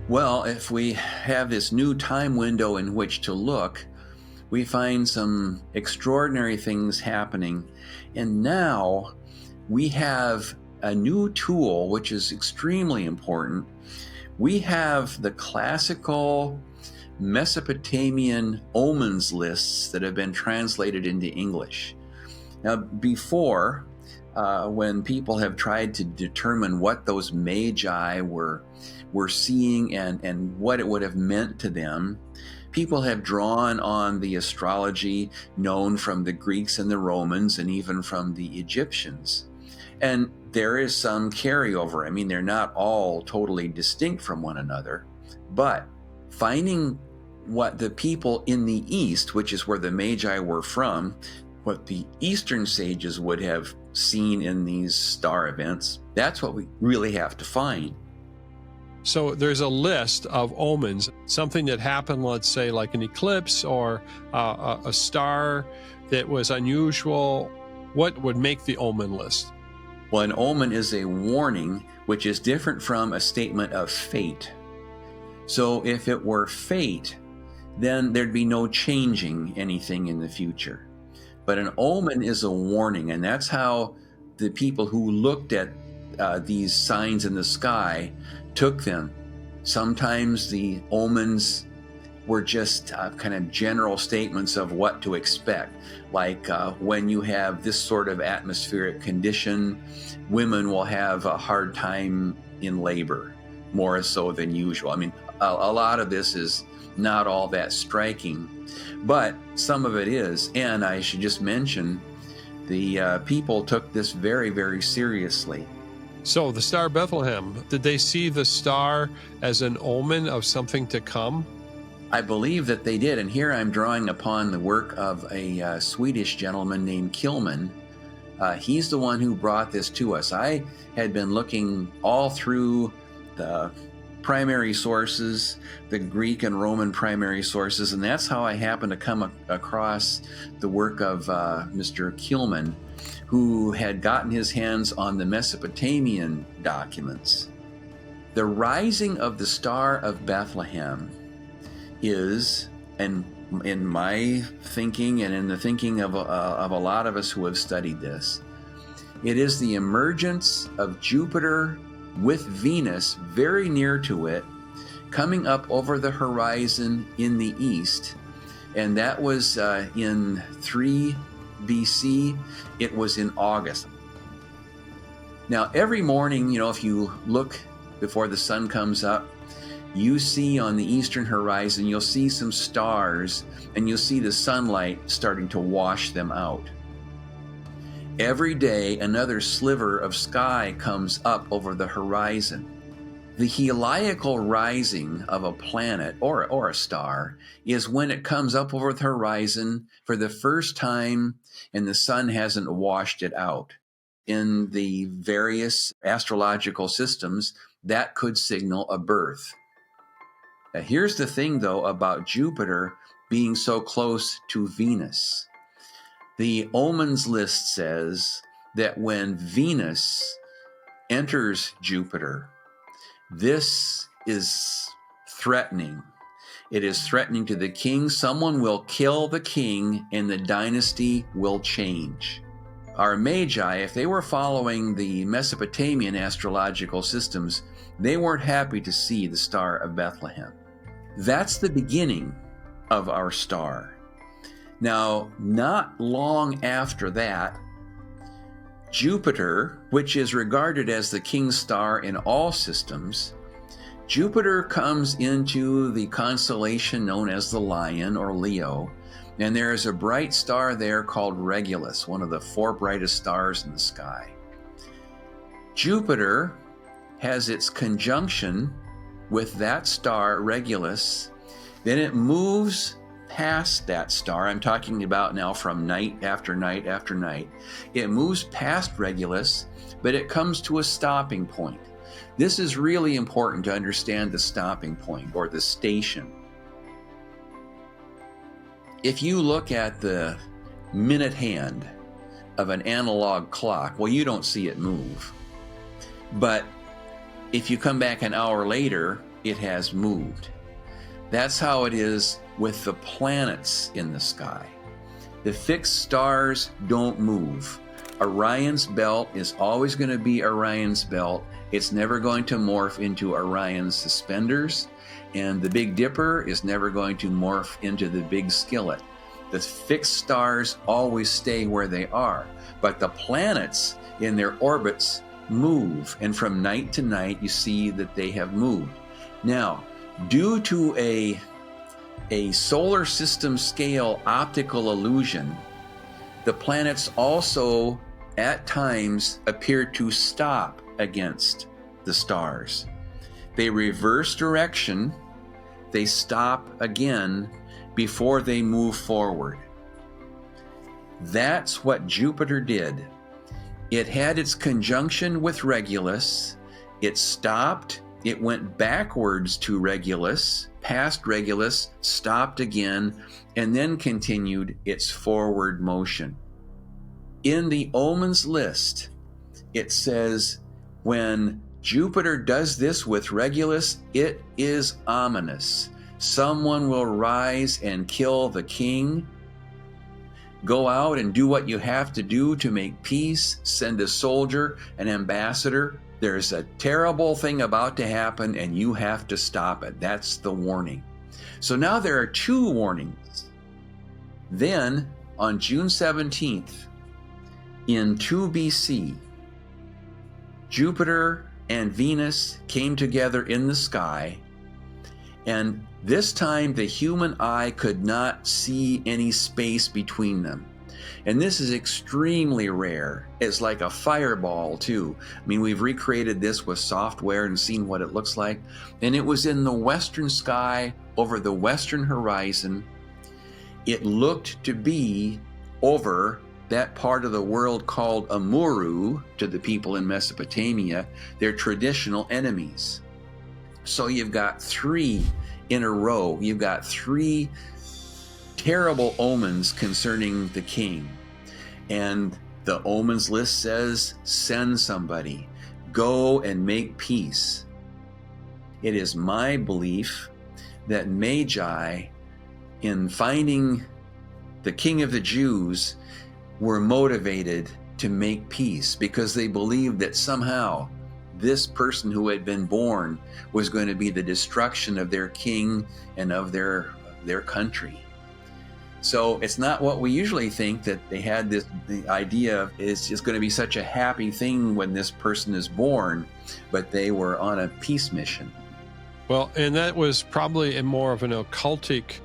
Well, if we have this new time window in which to look, we find some extraordinary things happening. And now we have a new tool, which is extremely important. We have the classical Mesopotamian omens lists that have been translated into English. Now, before, when people have tried to determine what those Magi were seeing and what it would have meant to them, people have drawn on the astrology known from the Greeks and the Romans and even from the Egyptians. And there is some carryover. I mean, they're not all totally distinct from one another, but finding what the people in the East, which is where the Magi were from, what the Eastern sages would have seen in these star events, that's what we really have to find. So there's a list of omens, something that happened, let's say like an eclipse or a star that was unusual. What would make the omen list? Well, an omen is a warning, which is different from a statement of fate. So if it were fate, then there'd be no changing anything in the future. But an omen is a warning, and that's how the people who looked at these signs in the sky took them. Sometimes the omens were just kind of general statements of what to expect. Like when you have this sort of atmospheric condition, women will have a hard time in labor, more so than usual. I mean, a lot of this is not all that striking, but some of it is. And I should just mention, the people took this very, very seriously. So the Star of Bethlehem, did they see the star as an omen of something to come? I believe that they did, and here I'm drawing upon the work of a Swedish gentleman named Kilman. He's the one who brought this to us. I had been looking all through the primary sources, the Greek and Roman primary sources, and that's how I happened to come across the work of Mr. Kilman, who had gotten his hands on the Mesopotamian documents. The rising of the Star of Bethlehem is, and in my thinking and in the thinking of a lot of us who have studied this, it is the emergence of Jupiter with Venus very near to it, coming up over the horizon in the east. And that was in 3 BC. It was in August. Now, every morning, if you look before the sun comes up, you see on the eastern horizon, you'll see some stars, and you'll see the sunlight starting to wash them out. Every day, another sliver of sky comes up over the horizon. The heliacal rising of a planet or a star is when it comes up over the horizon for the first time and the sun hasn't washed it out. In the various astrological systems, that could signal a birth. Now, here's the thing, though, about Jupiter being so close to Venus. The omens list says that when Venus enters Jupiter, this is threatening. It is threatening to the king. Someone will kill the king and the dynasty will change. Our Magi, if they were following the Mesopotamian astrological systems, they weren't happy to see the Star of Bethlehem. That's the beginning of our star. Now, not long after that, Jupiter, which is regarded as the king's star in all systems, Jupiter comes into the constellation known as the Lion or Leo, and there is a bright star there called Regulus, one of the 4 brightest stars in the sky. Jupiter has its conjunction with that star, Regulus, then it moves past that star. I'm talking about now from night after night after night. It moves past Regulus, but it comes to a stopping point. This is really important to understand the stopping point or the station. If you look at the minute hand of an analog clock, well, you don't see it move. But if you come back an hour later, it has moved. That's how it is with the planets in the sky. The fixed stars don't move. Orion's belt is always going to be Orion's belt. It's never going to morph into Orion's suspenders. And the Big Dipper is never going to morph into the Big Skillet. The fixed stars always stay where they are. But the planets in their orbits move. And from night to night, you see that they have moved. Now, due to a solar system scale optical illusion, the planets also at times appear to stop against the stars. They reverse direction, they stop again before they move forward. That's what Jupiter did. It had its conjunction with Regulus, it stopped, it went backwards to Regulus, past Regulus, stopped again, and then continued its forward motion. In the omens list, it says, when Jupiter does this with Regulus, it is ominous. Someone will rise and kill the king. Go out and do what you have to do to make peace. Send a soldier, an ambassador. There's a terrible thing about to happen and you have to stop it. That's the warning. So now there are two warnings. Then on June 17th, in 2 BC, Jupiter and Venus came together in the sky, and this time the human eye could not see any space between them. And this is extremely rare. It's like a fireball too. I mean, we've recreated this with software and seen what it looks like. And it was in the western sky over the western horizon. It looked to be over that part of the world called Amuru to the people in Mesopotamia, their traditional enemies. So you've got three in a row. You've got three terrible omens concerning the king. And the omens list says, send somebody, go and make peace. It is my belief that Magi, in finding the king of the Jews, were motivated to make peace because they believed that somehow this person who had been born was going to be the destruction of their king and of their country. So it's not what we usually think, that they had the idea of it's going to be such a happy thing when this person is born, but they were on a peace mission. Well, and that was probably a more of an occultic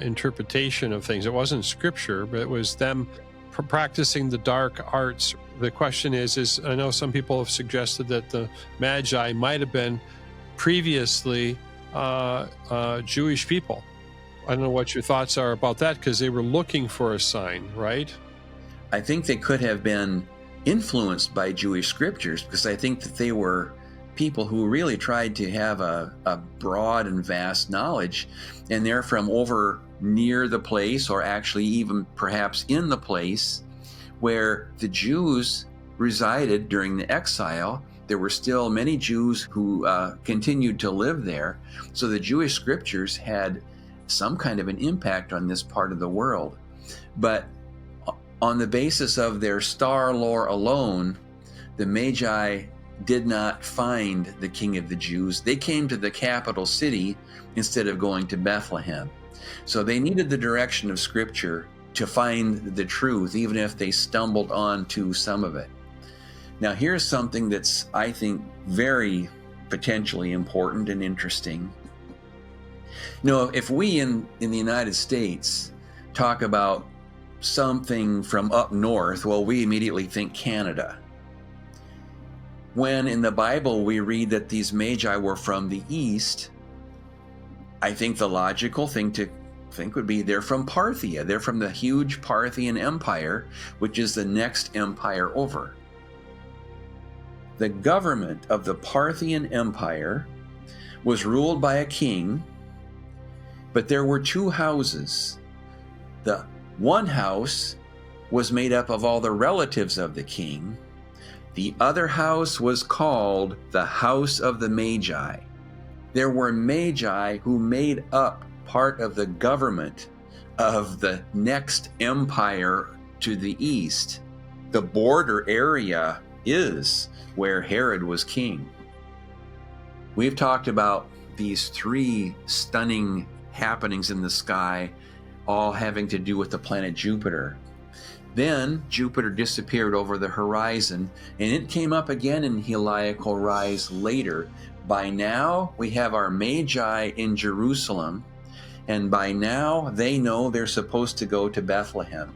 interpretation of things. It wasn't scripture, but it was them practicing the dark arts. The question is I know some people have suggested that the Magi might have been previously Jewish people. I don't know what your thoughts are about that, because they were looking for a sign, right? I think they could have been influenced by Jewish scriptures, because I think that they were people who really tried to have a broad and vast knowledge, and they're from over near the place, or actually even perhaps in the place where the Jews resided during the exile. There were still many Jews who continued to live there. So the Jewish scriptures had some kind of an impact on this part of the world. But on the basis of their star lore alone, the Magi did not find the king of the Jews. They came to the capital city instead of going to Bethlehem. So they needed the direction of scripture to find the truth, even if they stumbled onto some of it. Now, here's something that's, I think, very potentially important and interesting. You know, if we in the United States talk about something from up north, well, we immediately think Canada. When in the Bible we read that these Magi were from the east, I think the logical thing to think would be they're from Parthia. They're from the huge Parthian Empire, which is the next empire over. The government of the Parthian Empire was ruled by a king, but there were two houses. The one house was made up of all the relatives of the king. The other house was called the House of the Magi. There were Magi who made up part of the government of the next empire to the east. The border area is where Herod was king. We've talked about these three stunning happenings in the sky, all having to do with the planet Jupiter. Then Jupiter disappeared over the horizon, and it came up again in heliacal rise later. By now, we have our Magi in Jerusalem, and by now they know they're supposed to go to Bethlehem.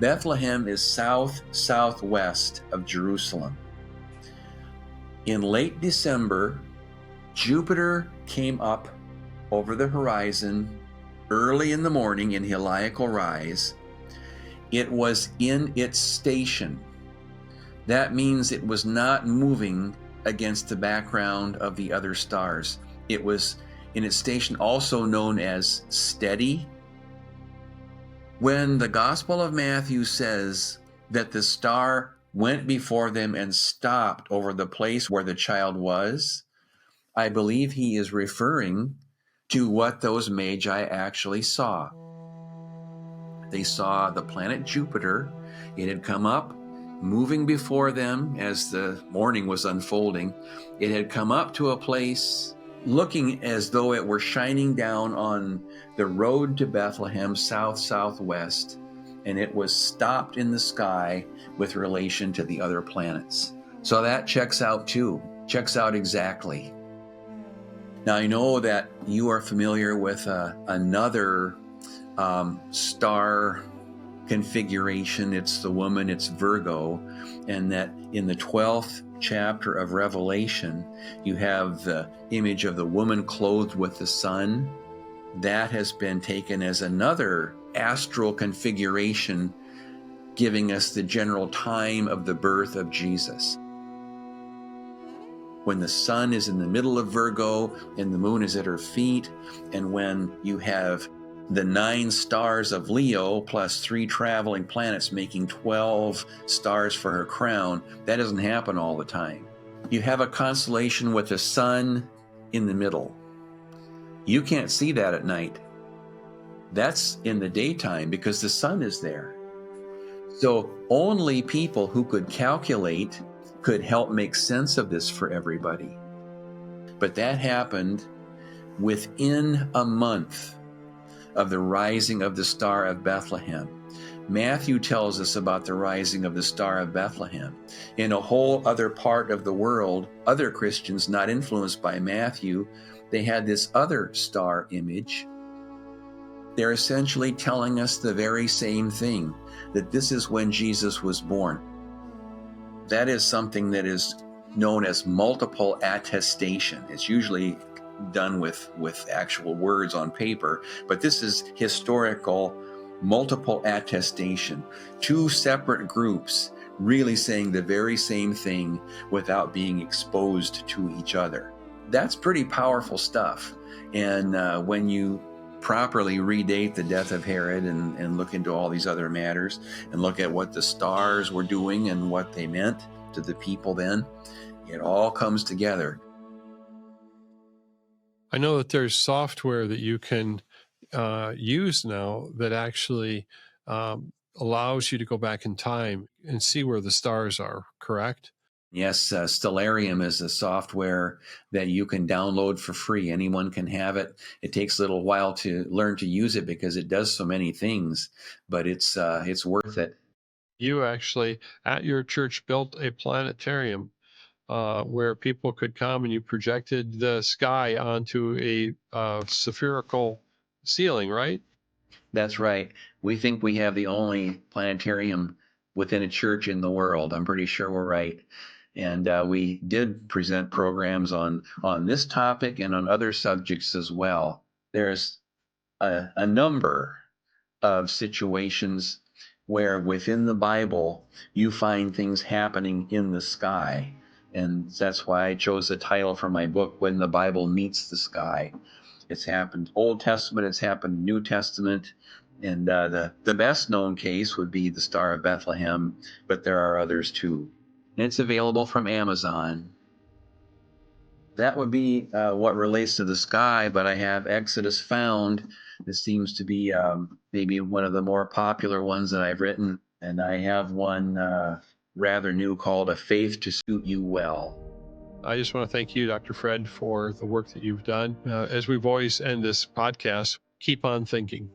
Bethlehem is southwest of Jerusalem. In late December, Jupiter came up over the horizon early in the morning in heliacal rise. It was in its station. That means it was not moving against the background of the other stars. It was in its station, also known as steady. When the Gospel of Matthew says that the star went before them and stopped over the place where the child was, I believe he is referring to what those Magi actually saw. They saw the planet Jupiter. It had come up, moving before them as the morning was unfolding. It had come up to a place looking as though it were shining down on the road to Bethlehem, southwest, and it was stopped in the sky with relation to the other planets. So that checks out too, checks out exactly. Now I know that you are familiar with another star configuration. It's the woman, it's Virgo, and that in the 12th chapter of Revelation, you have the image of the woman clothed with the sun. That has been taken as another astral configuration, giving us the general time of the birth of Jesus. When the sun is in the middle of Virgo and the moon is at her feet, and when you have the 9 stars of Leo plus 3 traveling planets making 12 stars for her crown, that doesn't happen all the time. You have a constellation with the sun in the middle. You can't see that at night. That's in the daytime because the sun is there. So only people who could calculate could help make sense of this for everybody. But that happened within a month of the rising of the Star of Bethlehem. Matthew tells us about the rising of the Star of Bethlehem. In a whole other part of the world, other Christians not influenced by Matthew, they had this other star image. They're essentially telling us the very same thing, that this is when Jesus was born. That is something that is known as multiple attestation. It's usually done with actual words on paper, but this is historical multiple attestation. 2 separate groups really saying the very same thing without being exposed to each other. That's pretty powerful stuff. And when you properly redate the death of Herod and look into all these other matters and look at what the stars were doing and what they meant to the people then, it all comes together. I know that there's software that you can use now that actually allows you to go back in time and see where the stars are, correct? Yes, Stellarium is a software that you can download for free. Anyone can have it. It takes a little while to learn to use it because it does so many things, but it's worth it. You actually, at your church, built a planetarium where people could come, and you projected the sky onto a spherical ceiling, right? That's right. We think we have the only planetarium within a church in the world. I'm pretty sure we're right. And we did present programs on this topic and on other subjects as well. There's a number of situations where within the Bible you find things happening in the sky. And that's why I chose the title for my book, When the Bible Meets the Sky. It's happened Old Testament, it's happened New Testament, and the best known case would be the Star of Bethlehem, but there are others too. And it's available from Amazon. That would be what relates to the sky, but I have Exodus Found. This seems to be maybe one of the more popular ones that I've written. And I have one rather new called A Faith to Suit You Well. I just want to thank you, Dr. Fred, for the work that you've done. As we've always end this podcast, keep on thinking.